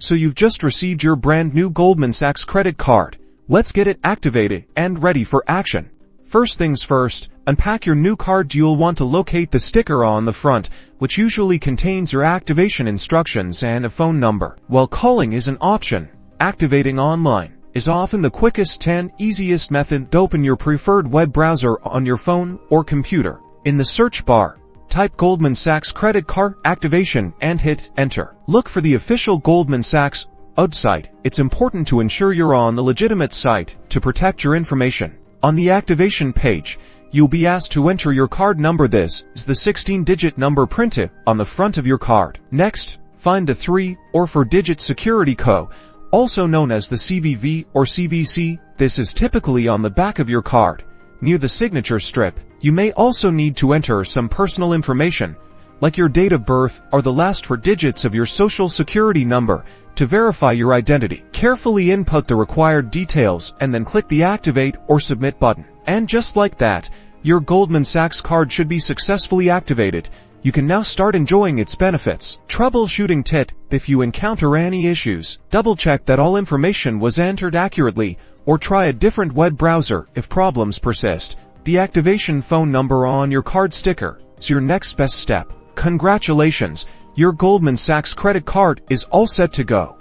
So you've just received your brand new Goldman Sachs credit card. Let's get it activated and ready for action. First things first, unpack your new card. You'll want to locate the sticker on the front, which usually contains your activation instructions and a phone number. While calling is an option, activating online is often the quickest and easiest method to open your preferred web browser on your phone or computer. In the search bar, type Goldman Sachs credit card activation and hit enter. Look for the official Goldman Sachs website. It's important to ensure you're on the legitimate site to protect your information. On the activation page, you'll be asked to enter your card number. This is the 16-digit number printed on the front of your card. Next, find the 3 or 4-digit security code, also known as the CVV or CVC. This is typically on the back of your card, near the signature strip. You may also need to enter some personal information, like your date of birth or the last 4 digits of your social security number, to verify your identity. Carefully input the required details and then click the Activate or Submit button. And just like that, your Goldman Sachs card should be successfully activated. You can now start enjoying its benefits. Troubleshooting tip: if you encounter any issues, double-check that all information was entered accurately, or try a different web browser if problems persist. The activation phone number on your card sticker is your next best step. Congratulations, your Goldman Sachs credit card is all set to go.